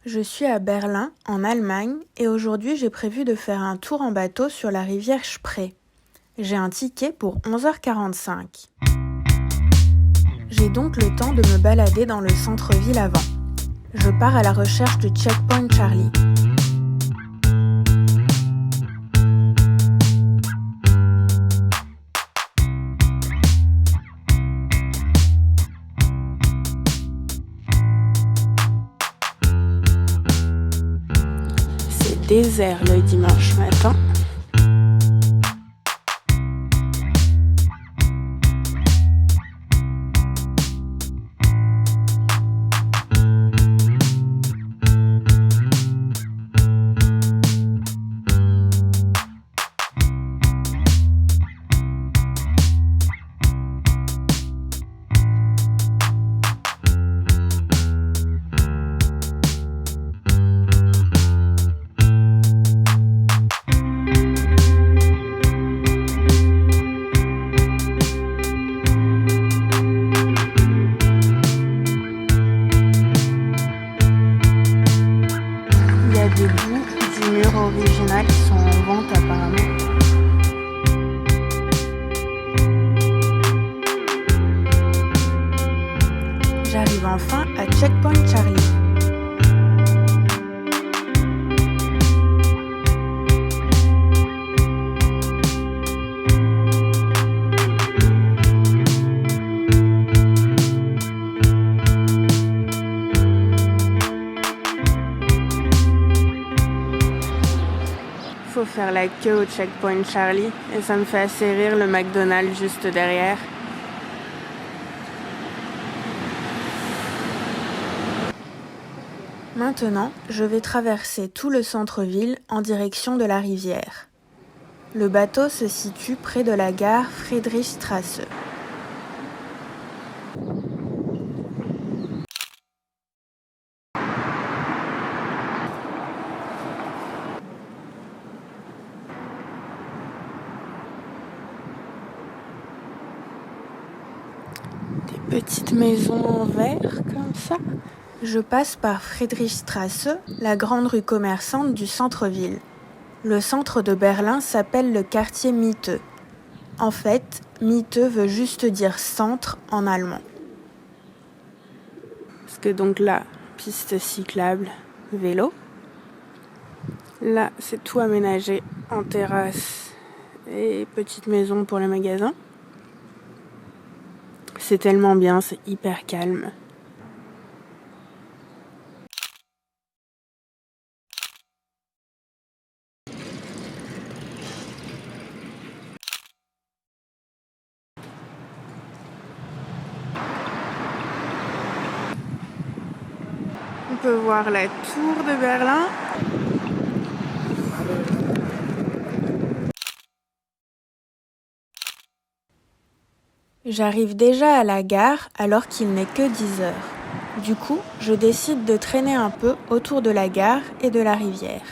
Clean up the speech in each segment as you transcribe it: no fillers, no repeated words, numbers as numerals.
Je suis à Berlin, en Allemagne, et aujourd'hui j'ai prévu de faire un tour en bateau sur la rivière Spree. J'ai un ticket pour 11h45. J'ai donc le temps de me balader dans le centre-ville avant. Je pars à la recherche de Checkpoint Charlie. C'est désert le dimanche matin. Des bouts du mur original qui sont en vente apparemment. J'arrive enfin à Checkpoint Charlie. Faut faire la queue au Checkpoint Charlie et ça me fait assez rire le McDonald's juste derrière. Maintenant, je vais traverser tout le centre-ville en direction de la rivière. Le bateau se situe près de la gare Friedrichstraße. Des petites maisons en verre comme ça. Je passe par Friedrichstraße, la grande rue commerçante du centre-ville. Le centre de Berlin s'appelle le quartier Mitte. En fait, Mitte veut juste dire centre en allemand. Parce que donc là, piste cyclable, vélo. Là, c'est tout aménagé en terrasse et petite maison pour le magasin. C'est tellement bien, c'est hyper calme. On peut voir la tour de Berlin. J'arrive déjà à la gare alors qu'il n'est que 10 heures. Du coup, je décide de traîner un peu autour de la gare et de la rivière.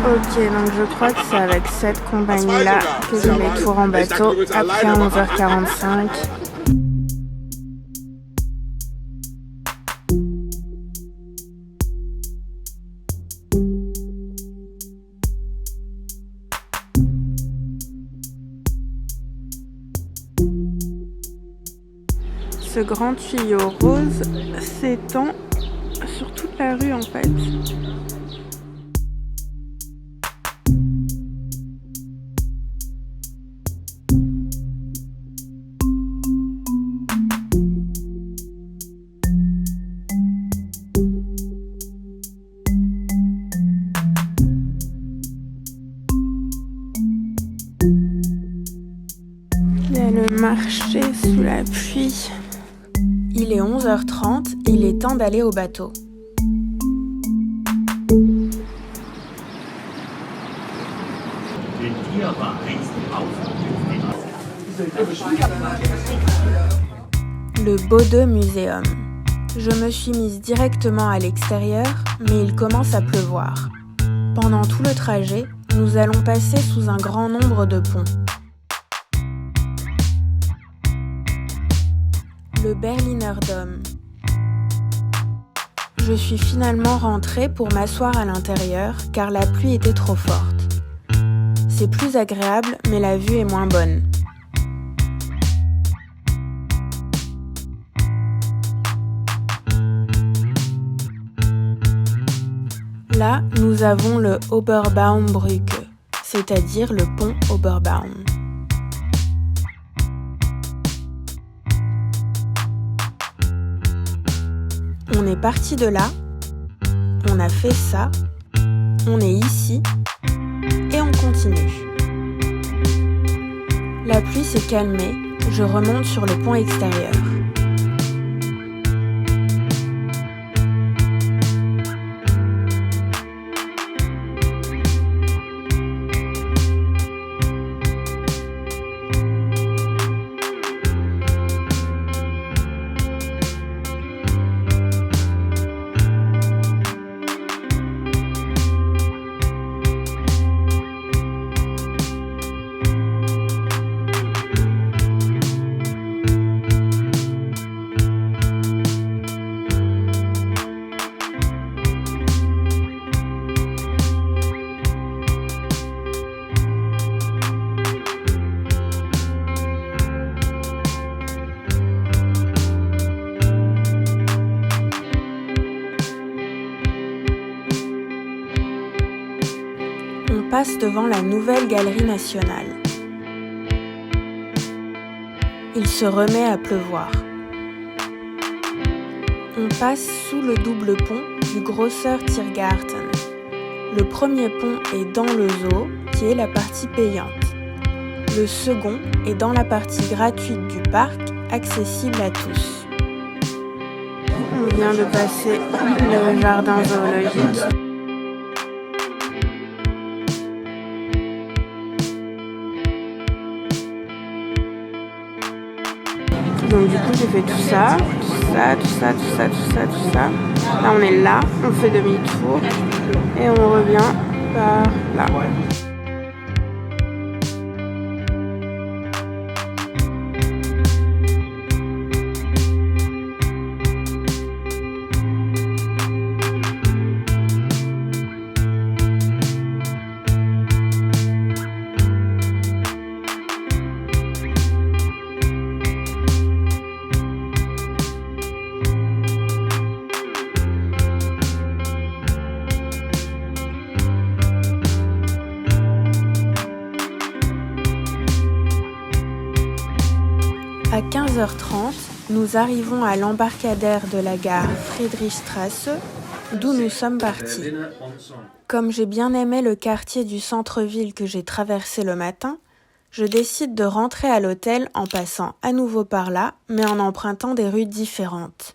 Ok, donc je crois que c'est avec cette compagnie-là que je vais tour en bateau après 11h45. Ce grand tuyau rose s'étend sur toute la rue en fait. Il y a le marché sous la pluie. Il est 11h30, il est temps d'aller au bateau. Le Bode Museum. Je me suis mise directement à l'extérieur, mais il commence à pleuvoir. Pendant tout le trajet, nous allons passer sous un grand nombre de ponts. Le Berliner Dom. Je suis finalement rentrée pour m'asseoir à l'intérieur car la pluie était trop forte. C'est plus agréable, mais la vue est moins bonne. Là, nous avons le Oberbaumbrücke, c'est-à-dire le pont Oberbaum. On est parti de là, on a fait ça, on est ici et on continue. La pluie s'est calmée, je remonte sur le pont extérieur. On passe devant la nouvelle galerie nationale. Il se remet à pleuvoir. On passe sous le double pont du Grosser Tiergarten. Le premier pont est dans le zoo, qui est la partie payante. Le second est dans la partie gratuite du parc, accessible à tous. On vient de passer le jardin zoologique. Donc du coup j'ai fait tout ça. Là on est là, on fait demi-tour et on revient par là. À 15h30, nous arrivons à l'embarcadère de la gare Friedrichstraße, d'où nous sommes partis. Comme j'ai bien aimé le quartier du centre-ville que j'ai traversé le matin, je décide de rentrer à l'hôtel en passant à nouveau par là, mais en empruntant des rues différentes.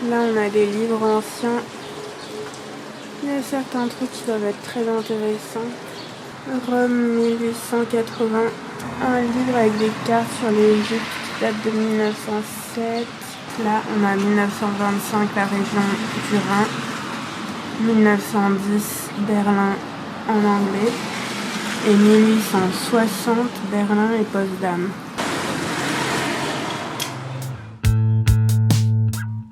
Là, on a des livres anciens. Il y a certains trucs qui doivent être très intéressants. Rome 1880. Un livre avec des cartes sur l'Égypte qui date de 1907. Là, on a 1925, la région du Rhin. 1910, Berlin en anglais. Et 1860, Berlin et Potsdam.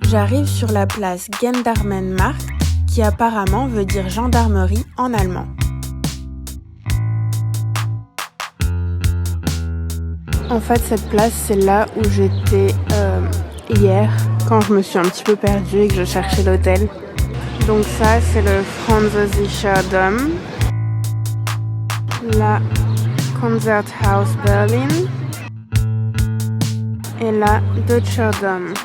J'arrive sur la place Gendarmenmarkt, qui apparemment veut dire gendarmerie en allemand. En fait, cette place, c'est là où j'étais hier, quand je me suis un petit peu perdue et que je cherchais l'hôtel. Donc ça, c'est le Französischer Dom. La Konzerthaus Berlin. Et la Deutscher Dom.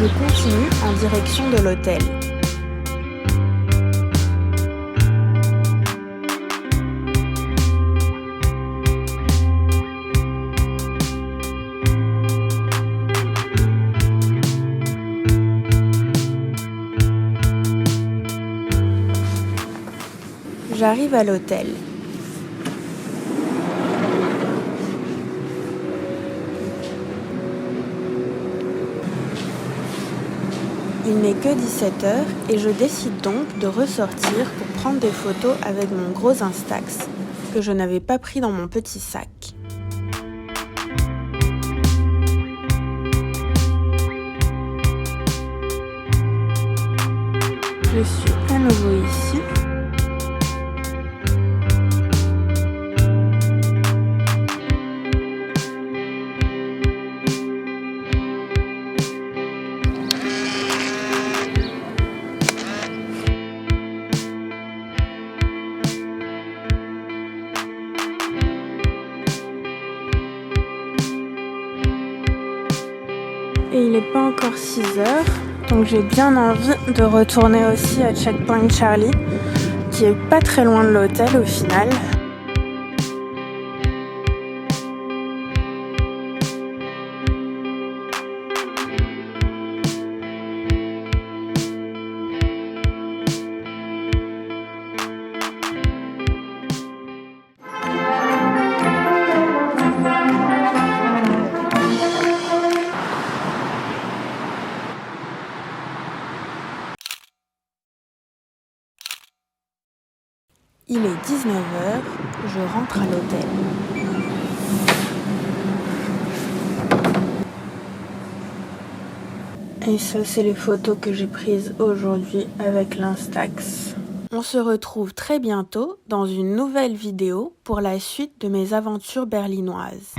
Je continue en direction de l'hôtel. J'arrive à l'hôtel. Il n'est que 17 h et je décide donc de ressortir pour prendre des photos avec mon gros Instax que je n'avais pas pris dans mon petit sac. Je suis à nouveau ici. Et il n'est pas encore 6 h, donc j'ai bien envie de retourner aussi à Checkpoint Charlie, qui est pas très loin de l'hôtel au final. Il est 19 h, je rentre à l'hôtel. Et ça, c'est les photos que j'ai prises aujourd'hui avec l'Instax. On se retrouve très bientôt dans une nouvelle vidéo pour la suite de mes aventures berlinoises.